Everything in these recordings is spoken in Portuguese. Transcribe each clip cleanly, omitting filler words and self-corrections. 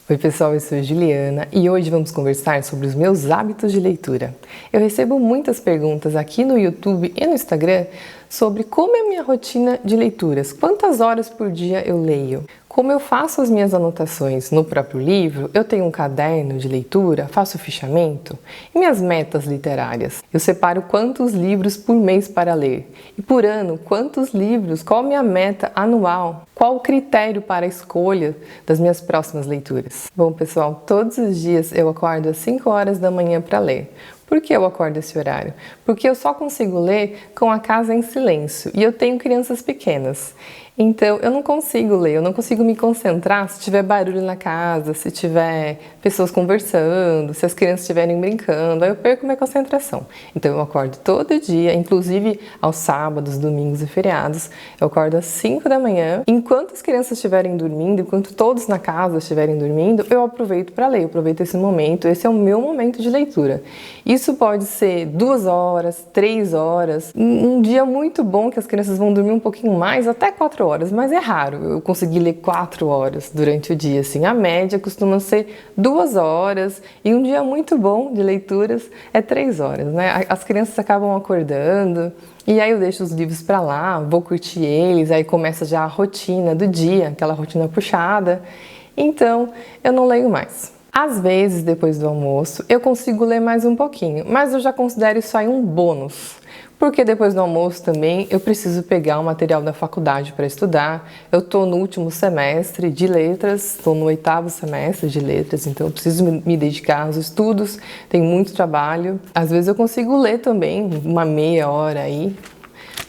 Oi pessoal, eu sou a Juliana e hoje vamos conversar sobre os meus hábitos de leitura. Eu recebo muitas perguntas aqui no YouTube e no Instagram sobre como é a minha rotina de leituras, quantas horas por dia eu leio, como eu faço as minhas anotações no próprio livro, eu tenho um caderno de leitura, faço fichamento e minhas metas literárias. Eu separo quantos livros por mês para ler e por ano quantos livros, qual a minha meta anual, qual o critério para a escolha das minhas próximas leituras. Bom pessoal, todos os dias eu acordo às 5 horas da manhã para ler. Por que eu acordo esse horário? Porque eu só consigo ler com a casa em silêncio e eu tenho crianças pequenas. Então eu não consigo ler, eu não consigo me concentrar se tiver barulho na casa, se tiver pessoas conversando, se as crianças estiverem brincando, aí eu perco minha concentração. Então eu acordo todo dia, inclusive aos sábados, domingos e feriados, eu acordo às 5 da manhã. Enquanto as crianças estiverem dormindo, enquanto todos na casa estiverem dormindo, eu aproveito para ler, eu aproveito esse momento, esse é o meu momento de leitura. Isso pode ser 2 horas, 3 horas, um dia muito bom que as crianças vão dormir um pouquinho mais, até 4 horas, mas é raro eu conseguir ler 4 horas durante o dia, assim. A média costuma ser 2 horas e um dia muito bom de leituras é 3 horas, né? As crianças acabam acordando e aí eu deixo os livros para lá, vou curtir eles, aí começa já a rotina do dia, aquela rotina puxada, então eu não leio mais. Às vezes, depois do almoço, eu consigo ler mais um pouquinho, mas eu já considero isso aí um bônus. Porque depois do almoço também eu preciso pegar o material da faculdade para estudar. Eu estou no último semestre de letras, estou no 8º semestre de letras, então eu preciso me dedicar aos estudos, tem muito trabalho. Às vezes eu consigo ler também, uma meia hora aí.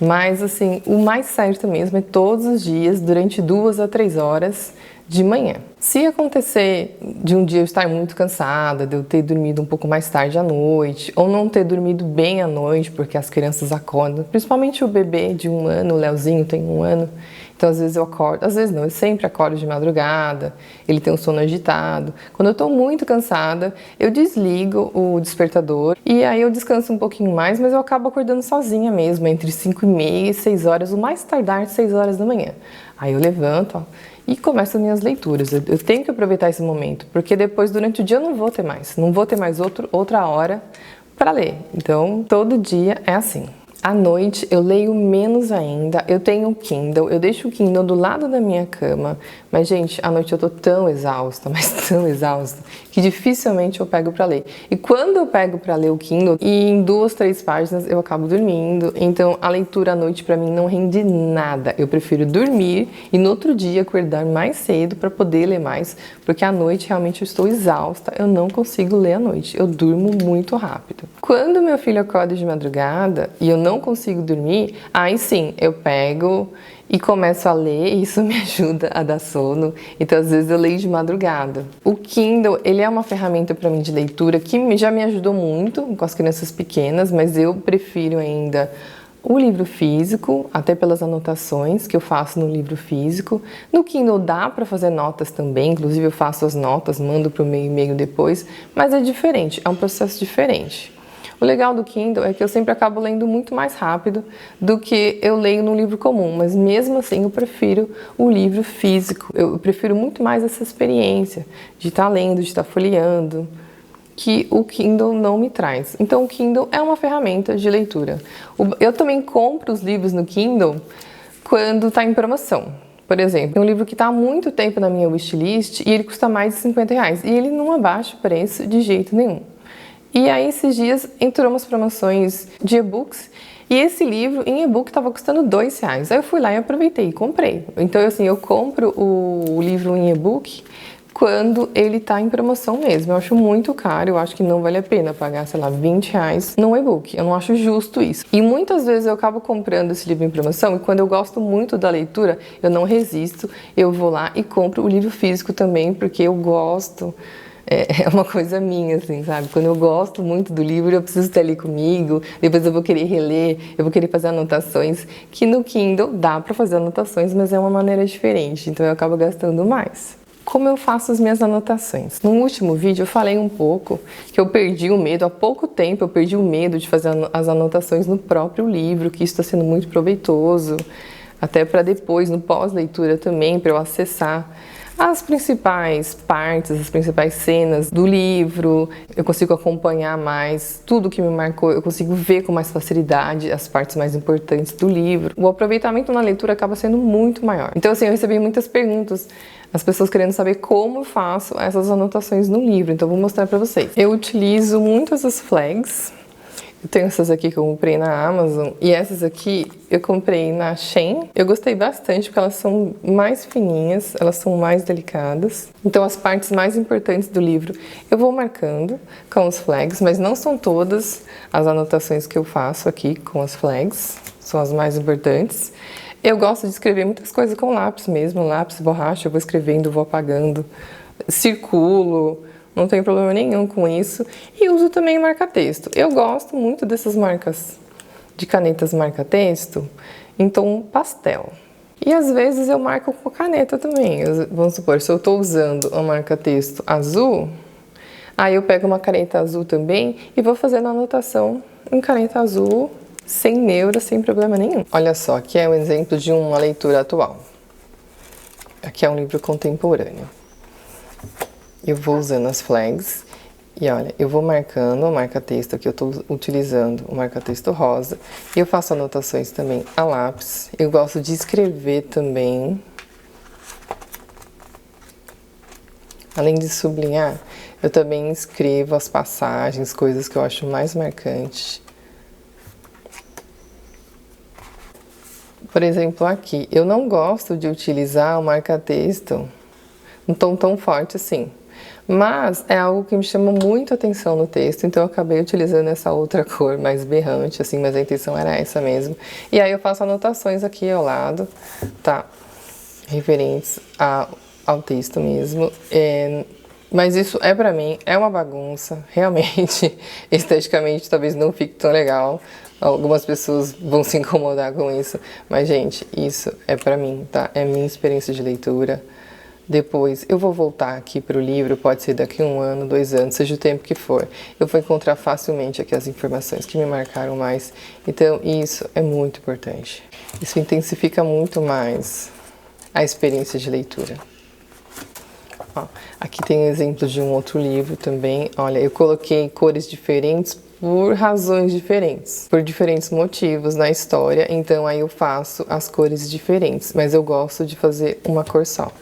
Mas assim, o mais certo mesmo é todos os dias, durante 2 a 3 horas de manhã. Se acontecer de um dia eu estar muito cansada, de eu ter dormido um pouco mais tarde à noite, ou não ter dormido bem à noite, porque as crianças acordam, principalmente o bebê de 1 ano, o Leozinho tem 1 ano, então às vezes eu acordo, às vezes não, eu sempre acordo de madrugada, ele tem um sono agitado. Quando eu estou muito cansada, eu desligo o despertador e aí eu descanso um pouquinho mais, mas eu acabo acordando sozinha mesmo, entre 5h30 e 6 horas, o mais tardar 6 horas da manhã. Aí eu levanto, e começo as minhas leituras. Eu tenho que aproveitar esse momento, porque depois, durante o dia, eu não vou ter mais outra hora para ler. Então, todo dia é assim. À noite eu leio menos ainda, eu tenho um Kindle, eu deixo o Kindle do lado da minha cama, mas gente, à noite eu tô tão exausta, mas tão exausta, que dificilmente eu pego para ler. E quando eu pego para ler o Kindle, e em 2, 3 páginas eu acabo dormindo, então a leitura à noite para mim não rende nada. Eu prefiro dormir e no outro dia acordar mais cedo para poder ler mais, porque à noite realmente eu estou exausta, eu não consigo ler à noite, eu durmo muito rápido. Quando meu filho acorda de madrugada e eu não consigo dormir, aí sim, eu pego e começo a ler e isso me ajuda a dar sono. Então, às vezes eu leio de madrugada. O Kindle, ele é uma ferramenta para mim de leitura que já me ajudou muito com as crianças pequenas, mas eu prefiro ainda o livro físico, até pelas anotações que eu faço no livro físico. No Kindle dá para fazer notas também, inclusive eu faço as notas, mando para o meu e-mail depois, mas é diferente, é um processo diferente. O legal do Kindle é que eu sempre acabo lendo muito mais rápido do que eu leio no livro comum, mas mesmo assim eu prefiro o livro físico. Eu prefiro muito mais essa experiência de estar lendo, de estar folheando, que o Kindle não me traz. Então o Kindle é uma ferramenta de leitura. Eu também compro os livros no Kindle quando está em promoção. Por exemplo, tem um livro que está há muito tempo na minha wishlist e ele custa mais de R$50 e ele não abaixa o preço de jeito nenhum. E aí, esses dias, entrou umas promoções de e-books e esse livro em e-book estava custando R$2. Aí eu fui lá e aproveitei e comprei. Então, assim, eu compro o livro em e-book quando ele está em promoção mesmo. Eu acho muito caro, eu acho que não vale a pena pagar, sei lá, R$20 num e-book. Eu não acho justo isso. E muitas vezes eu acabo comprando esse livro em promoção e quando eu gosto muito da leitura, eu não resisto, eu vou lá e compro o livro físico também, porque eu gosto. É uma coisa minha, assim, sabe? Quando eu gosto muito do livro, eu preciso ter ali comigo, depois eu vou querer reler, eu vou querer fazer anotações, que no Kindle dá para fazer anotações, mas é uma maneira diferente, então eu acabo gastando mais. Como eu faço as minhas anotações? No último vídeo eu falei um pouco que eu perdi o medo, há pouco tempo eu perdi o medo de fazer as anotações no próprio livro, que isso está sendo muito proveitoso, até para depois, no pós-leitura também, para eu acessar as principais partes, as principais cenas do livro, eu consigo acompanhar mais tudo que me marcou, eu consigo ver com mais facilidade as partes mais importantes do livro. O aproveitamento na leitura acaba sendo muito maior. Então, assim, eu recebi muitas perguntas, as pessoas querendo saber como eu faço essas anotações no livro, então eu vou mostrar para vocês. Eu utilizo muitas as flags. Eu tenho essas aqui que eu comprei na Amazon e essas aqui eu comprei na Shein. Eu gostei bastante porque elas são mais fininhas, elas são mais delicadas. Então as partes mais importantes do livro eu vou marcando com os flags, mas não são todas as anotações que eu faço aqui com as flags, são as mais importantes. Eu gosto de escrever muitas coisas com lápis mesmo, lápis, borracha, eu vou escrevendo, vou apagando, circulo. Não tem problema nenhum com isso. E uso também marca-texto. Eu gosto muito dessas marcas de canetas marca-texto em tom pastel. E às vezes eu marco com caneta também. Vamos supor, se eu estou usando a marca-texto azul, aí eu pego uma caneta azul também e vou fazendo a anotação em caneta azul, sem neura, sem problema nenhum. Olha só, aqui é um exemplo de uma leitura atual. Aqui é um livro contemporâneo. Eu vou usando as flags e olha, eu vou marcando o marca-texto aqui, eu estou utilizando o marca-texto rosa. E eu faço anotações também a lápis. Eu gosto de escrever também. Além de sublinhar, eu também escrevo as passagens, coisas que eu acho mais marcantes. Por exemplo, aqui, eu não gosto de utilizar o marca-texto um tom tão forte assim. Mas é algo que me chama muito atenção no texto, então eu acabei utilizando essa outra cor mais berrante, assim, mas a intenção era essa mesmo. E aí eu faço anotações aqui ao lado, tá? Referentes ao texto mesmo. Mas isso é pra mim, é uma bagunça, realmente, esteticamente talvez não fique tão legal. Algumas pessoas vão se incomodar com isso, mas gente, isso é pra mim, tá? É minha experiência de leitura. Depois eu vou voltar aqui para o livro, pode ser daqui 1 ano, 2 anos, seja o tempo que for. Eu vou encontrar facilmente aqui as informações que me marcaram mais. Então isso é muito importante. Isso intensifica muito mais a experiência de leitura. Ó, aqui tem um exemplo de um outro livro também. Olha, eu coloquei cores diferentes por razões diferentes, por diferentes motivos na história. Então aí eu faço as cores diferentes, mas eu gosto de fazer uma cor só.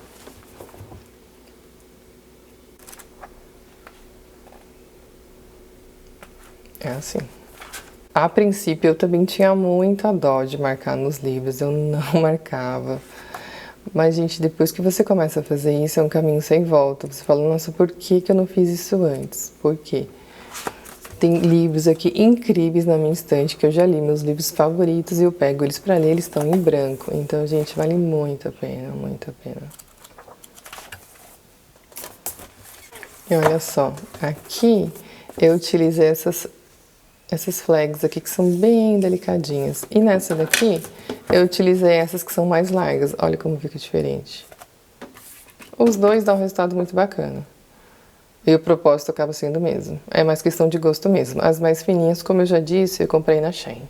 É assim. A princípio eu também tinha muita dó de marcar nos livros, eu não marcava. Mas, gente, depois que você começa a fazer isso, é um caminho sem volta. Você fala, nossa, por que eu não fiz isso antes? Por quê? Tem livros aqui incríveis na minha estante, que eu já li, meus livros favoritos, e eu pego eles pra ler, eles estão em branco. Então, gente, vale muito a pena, muito a pena. E olha só, aqui eu utilizei essas flags aqui que são bem delicadinhas. E nessa daqui, eu utilizei essas que são mais largas. Olha como fica diferente. Os dois dão um resultado muito bacana. E o propósito acaba sendo o mesmo. É mais questão de gosto mesmo. As mais fininhas, como eu já disse, eu comprei na Shein.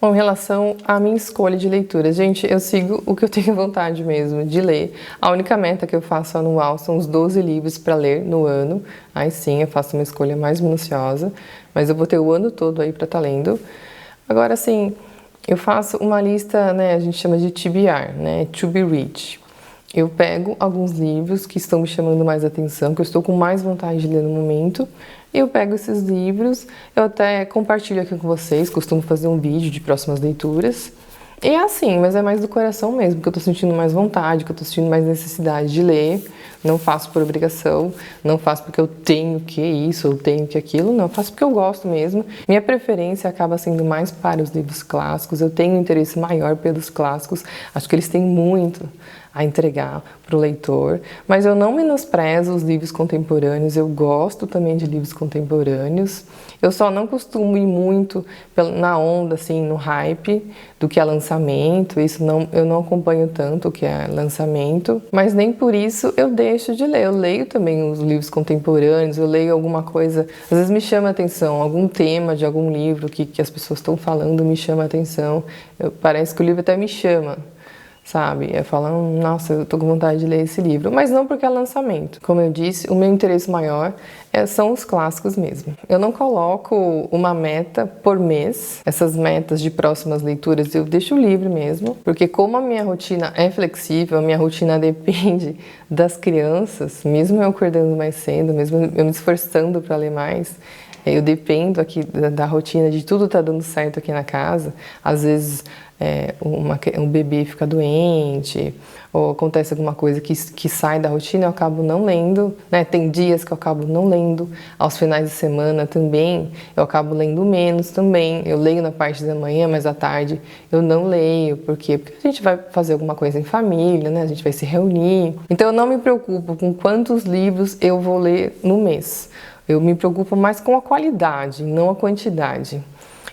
Com relação à minha escolha de leitura, gente, eu sigo o que eu tenho vontade mesmo de ler. A única meta que eu faço anual são os 12 livros para ler no ano. Aí sim, eu faço uma escolha mais minuciosa, mas eu vou ter o ano todo aí para estar lendo. Agora, assim, eu faço uma lista, né, a gente chama de TBR, né, To Be Read. Eu pego alguns livros que estão me chamando mais atenção, que eu estou com mais vontade de ler no momento. Eu pego esses livros, eu até compartilho aqui com vocês, costumo fazer um vídeo de próximas leituras. E é assim, mas é mais do coração mesmo, que eu tô sentindo mais vontade, que eu tô sentindo mais necessidade de ler. Não faço por obrigação, não faço porque eu tenho que isso, eu tenho que aquilo, não, faço porque eu gosto mesmo. Minha preferência acaba sendo mais para os livros clássicos, eu tenho um interesse maior pelos clássicos, acho que eles têm muito a entregar para o leitor, mas eu não menosprezo os livros contemporâneos, eu gosto também de livros contemporâneos, eu só não costumo ir muito na onda, assim, no hype do que é lançamento, isso não, eu não acompanho tanto o que é lançamento, mas nem por isso eu deixo de ler, eu leio também os livros contemporâneos, eu leio alguma coisa, às vezes me chama a atenção, algum tema de algum livro que as pessoas estão falando me chama a atenção, parece que o livro até me chama. sabe? Eu falo, nossa, eu tô com vontade de ler esse livro. Mas não porque é lançamento. Como eu disse, o meu interesse maior são os clássicos mesmo. Eu não coloco uma meta por mês. Essas metas de próximas leituras eu deixo livre mesmo. Porque como a minha rotina é flexível, a minha rotina depende das crianças, mesmo eu acordando mais cedo, mesmo eu me esforçando para ler mais, eu dependo aqui da rotina, de tudo tá dando certo aqui na casa. Às vezes um bebê fica doente, ou acontece alguma coisa que sai da rotina, eu acabo não lendo, né? Tem dias que eu acabo não lendo, aos finais de semana também, eu acabo lendo menos também. Eu leio na parte da manhã, mas à tarde eu não leio. Por quê? Porque a gente vai fazer alguma coisa em família, né? A gente vai se reunir. Então eu não me preocupo com quantos livros eu vou ler no mês. Eu me preocupo mais com a qualidade, não a quantidade.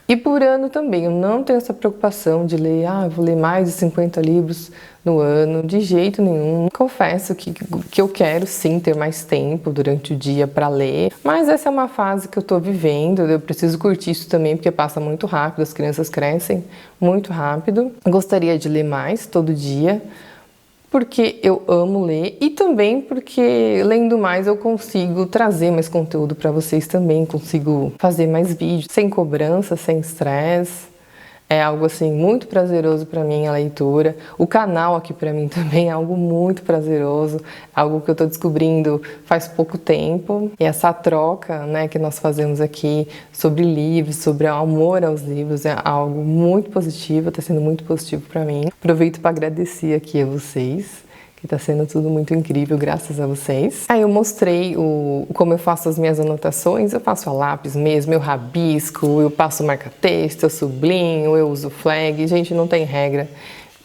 E por ano também, eu não tenho essa preocupação de ler, eu vou ler mais de 50 livros no ano, de jeito nenhum. Confesso que eu quero sim ter mais tempo durante o dia para ler, mas essa é uma fase que eu estou vivendo, eu preciso curtir isso também porque passa muito rápido, as crianças crescem muito rápido. Eu gostaria de ler mais todo dia, porque eu amo ler e também porque lendo mais eu consigo trazer mais conteúdo para vocês também, consigo fazer mais vídeos sem cobrança, sem estresse. É algo assim muito prazeroso para mim a leitura. O canal aqui para mim também é algo muito prazeroso, algo que eu estou descobrindo faz pouco tempo. E essa troca, né, que nós fazemos aqui sobre livros, sobre o amor aos livros é algo muito positivo, está sendo muito positivo para mim. Aproveito para agradecer aqui a vocês, que está sendo tudo muito incrível, graças a vocês. Aí eu mostrei como eu faço as minhas anotações, eu faço a lápis mesmo, eu rabisco, eu passo marca-texto, eu sublinho, eu uso flag, gente, não tem regra.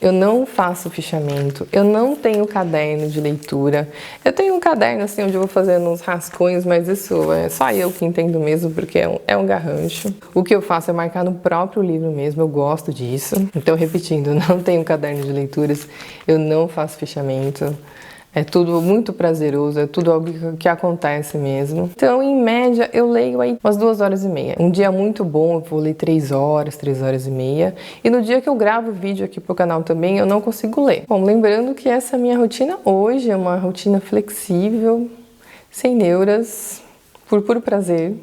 Eu não faço fichamento, eu não tenho caderno de leitura. Eu tenho um caderno assim onde eu vou fazendo uns rascunhos, mas isso é só eu que entendo mesmo, porque é um garrancho. O que eu faço é marcar no próprio livro mesmo, eu gosto disso. Então, repetindo, eu não tenho caderno de leituras, eu não faço fichamento. É tudo muito prazeroso, é tudo algo que acontece mesmo. Então, em média, eu leio aí umas 2h30. Um dia muito bom, eu vou ler 3 horas, 3h30. E no dia que eu gravo vídeo aqui pro canal também, eu não consigo ler. Bom, lembrando que essa minha rotina hoje é uma rotina flexível, sem neuras, por puro prazer,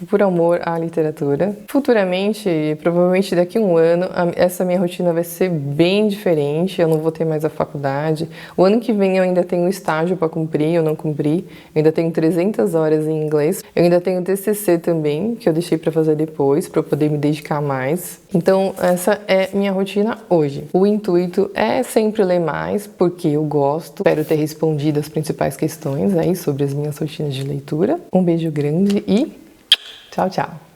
por amor à literatura. Futuramente, provavelmente daqui a um ano, essa minha rotina vai ser bem diferente, eu não vou ter mais a faculdade. O ano que vem eu ainda tenho um estágio para cumprir, eu não cumpri. Eu ainda tenho 300 horas em inglês. Eu ainda tenho TCC também, que eu deixei para fazer depois, para poder me dedicar mais. Então, essa é minha rotina hoje. O intuito é sempre ler mais, porque eu gosto. Espero ter respondido as principais questões aí sobre as minhas rotinas de leitura. Um beijo grande e tchau, tchau!